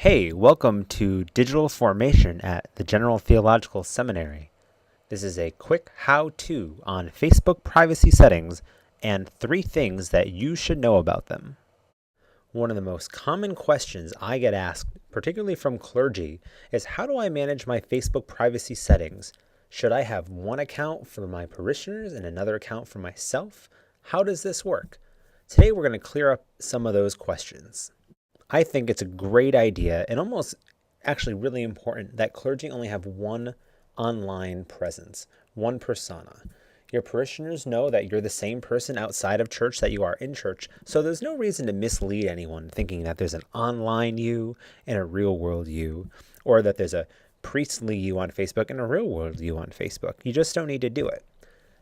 Hey, welcome to Digital Formation at the General Theological Seminary. This is a quick how-to on Facebook privacy settings and 3 things that you should know about them. One of the most common questions I get asked, particularly from clergy, is how do I manage my Facebook privacy settings? Should I have one account for my parishioners and another account for myself? How does this work? Today we're going to clear up some of those questions. I think it's a great idea and almost actually really important that clergy only have one online presence, one persona. Your parishioners know that you're the same person outside of church that you are in church, so there's no reason to mislead anyone thinking that there's an online you and a real world you, or that there's a priestly you on Facebook and a real world you on Facebook. You just don't need to do it.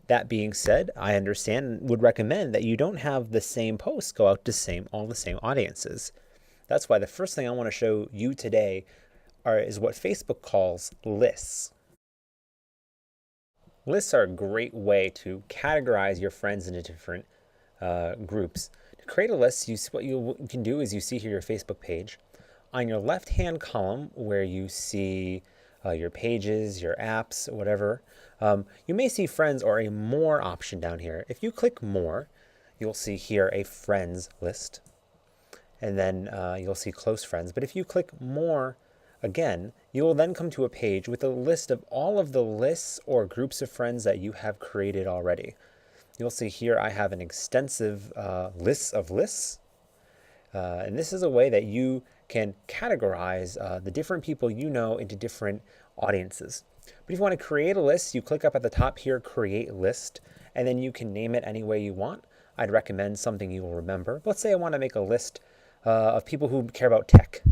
That being said, I understand and would recommend that you don't have the same posts go out to all the same audiences. That's why the first thing I want to show you today is what Facebook calls lists. Lists are a great way to categorize your friends into different groups. To create a list, what you can do is you see here your Facebook page. On your left-hand column, where you see your pages, your apps, whatever, you may see friends or a more option down here. If you click more, you'll see here a friends list. And then you'll see close friends. But if you click more again, you will then come to a page with a list of all of the lists or groups of friends that you have created already. You'll see here I have an extensive list of lists. And this is a way that you can categorize the different people you know into different audiences. But if you want to create a list, you click up at the top here, Create List, and then you can name it any way you want. I'd recommend something you will remember. Let's say I want to make a list of people who care about tech.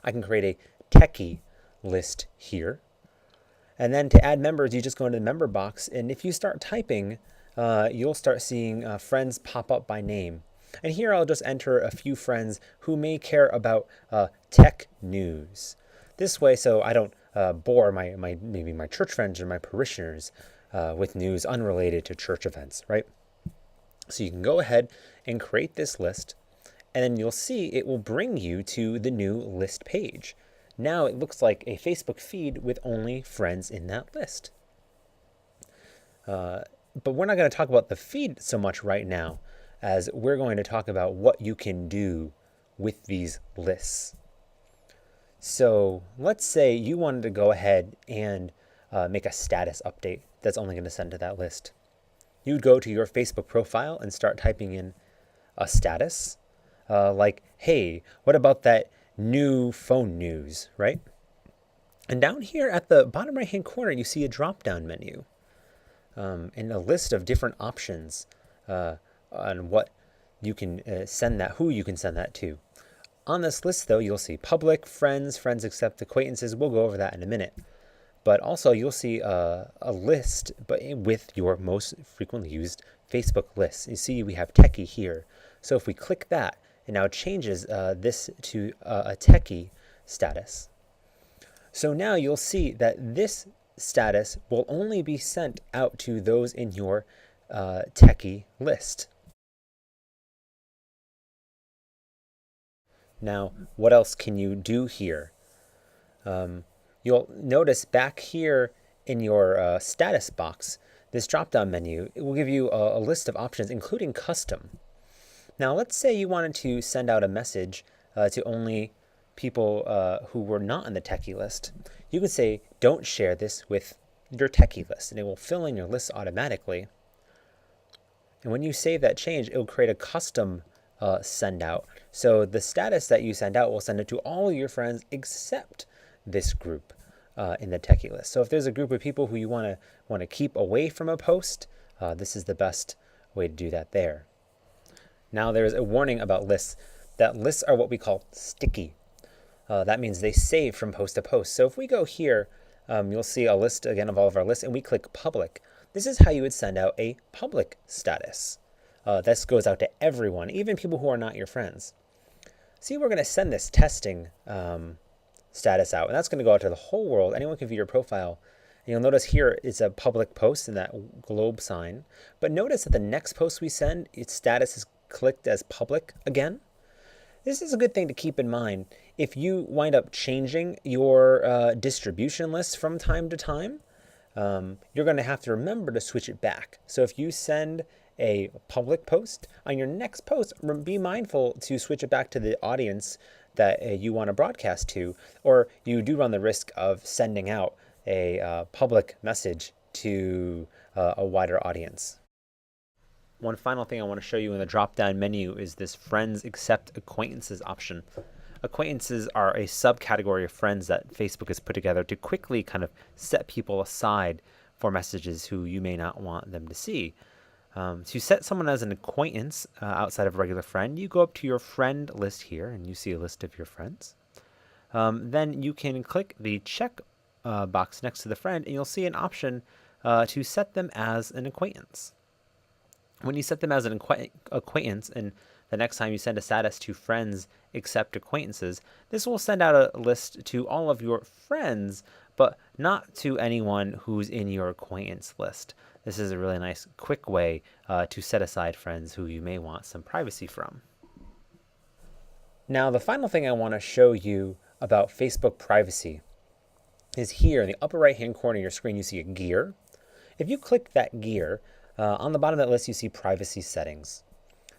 I can create a techie list here. And then to add members, you just go into the member box. And if you start typing, you'll start seeing friends pop up by name. And here I'll just enter a few friends who may care about tech news. This way, so I don't bore maybe my church friends or my parishioners with news unrelated to church events, right? So you can go ahead and create this list. And then you'll see it will bring you to the new list page. Now it looks like a Facebook feed with only friends in that list. But we're not going to talk about the feed so much right now, as we're going to talk about what you can do with these lists. So let's say you wanted to go ahead and make a status update that's only going to send to that list. You'd go to your Facebook profile and start typing in a status. Like, hey, what about that new phone news, right? And down here at the bottom right-hand corner, you see a drop-down menu and a list of different options on what you can who you can send that to. On this list, though, you'll see public, friends except acquaintances. We'll go over that in a minute. But also, you'll see a list, but with your most frequently used Facebook lists. You see, we have techie here. So if we click that, it now changes this to a techie status. So now you'll see that this status will only be sent out to those in your techie list. Now, what else can you do here? You'll notice back here in your status box, this drop-down menu, it will give you a list of options, including custom. Now, let's say you wanted to send out a message to only people who were not on the techie list. You could say, don't share this with your techie list, and it will fill in your list automatically. And when you save that change, it will create a custom send out. So the status that you send out will send it to all your friends except this group in the techie list. So if there's a group of people who you want to keep away from a post, this is the best way to do that there. Now there's a warning about lists. That lists are what we call sticky. That means they save from post to post. So if we go here, you'll see a list again of all of our lists, and we click public. This is how you would send out a public status. This goes out to everyone, even people who are not your friends. See, we're going to send this testing status out, and that's going to go out to the whole world. Anyone can view your profile. And you'll notice here it's a public post in that globe sign. But notice that the next post we send, its status is clicked as public again. This is a good thing to keep in mind. If you wind up changing your distribution list from time to time, you're going to have to remember to switch it back. So if you send a public post, on your next post, be mindful to switch it back to the audience that you want to broadcast to, or you do run the risk of sending out a public message to a wider audience. One final thing I want to show you in the drop-down menu is this Friends Accept Acquaintances option. Acquaintances are a subcategory of friends that Facebook has put together to quickly kind of set people aside for messages who you may not want them to see. To set someone as an acquaintance outside of a regular friend, you go up to your friend list here and you see a list of your friends. Then you can click the check box next to the friend and you'll see an option to set them as an acquaintance. When you set them as an acquaintance, and the next time you send a status to Friends Accept Acquaintances, this will send out a list to all of your friends, but not to anyone who's in your acquaintance list. This is a really nice, quick way to set aside friends who you may want some privacy from. Now, the final thing I want to show you about Facebook privacy is here in the upper right-hand corner of your screen, you see a gear. If you click that gear, on the bottom of that list, you see privacy settings.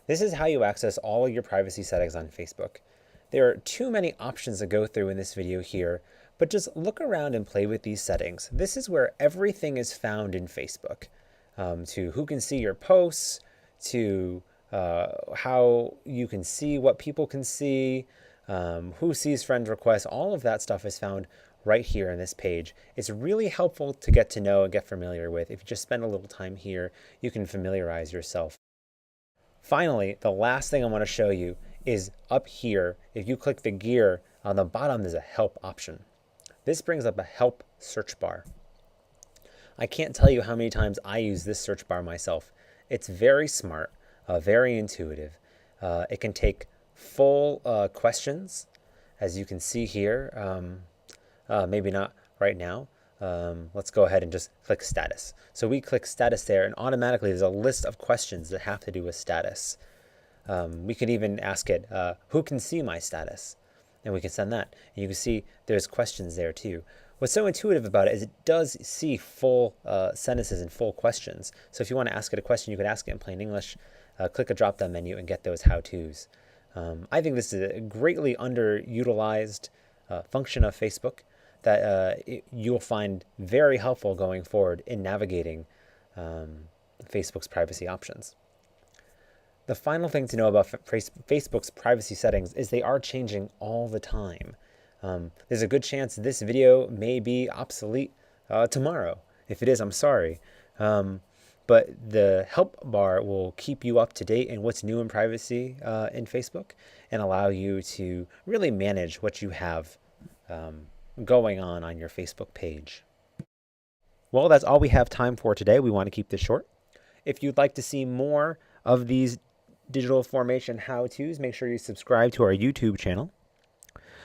This is how you access all of your privacy settings on Facebook. There are too many options to go through in this video here, but just look around and play with these settings. This is where everything is found in Facebook, to who can see your posts, to how you can see what people can see, who sees friend requests. All of that stuff is found right here on this page. It's really helpful to get to know and get familiar with. If you just spend a little time here, you can familiarize yourself. Finally, the last thing I want to show you is up here. If you click the gear on the bottom, there's a help option. This brings up a help search bar. I can't tell you how many times I use this search bar myself. It's very smart, very intuitive. It can take full questions, as you can see here. Maybe not right now. Let's go ahead and just click status. So we click status there, and automatically there's a list of questions that have to do with status. We could even ask it, who can see my status? And we can send that. And you can see there's questions there too. What's so intuitive about it is it does see full sentences and full questions. So if you want to ask it a question, you could ask it in plain English, click a drop-down menu and get those how-tos. I think this is a greatly underutilized function of Facebook that you'll find very helpful going forward in navigating Facebook's privacy options. The final thing to know about Facebook's privacy settings is they are changing all the time. There's a good chance this video may be obsolete tomorrow. If it is, I'm sorry. But the help bar will keep you up to date in what's new in privacy in Facebook and allow you to really manage what you have going on your Facebook page. Well, that's all we have time for today. We want to keep this short. If you'd like to see more of these digital formation how-tos, make sure you subscribe to our YouTube channel.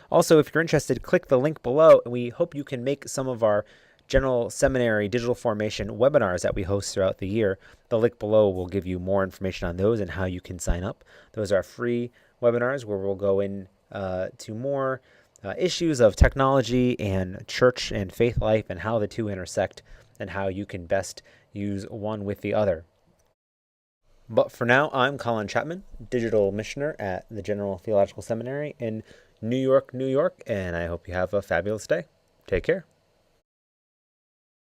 Also, if you're interested, click the link below, and we hope you can make some of our General Seminary Digital Formation webinars that we host throughout the year. The link below will give you more information on those and how you can sign up. Those are free webinars where we'll go in to more issues of technology and church and faith life and how the two intersect and how you can best use one with the other. But for now, I'm Colin Chapman, Digital Missioner at the General Theological Seminary in New York, New York, and I hope you have a fabulous day. Take care.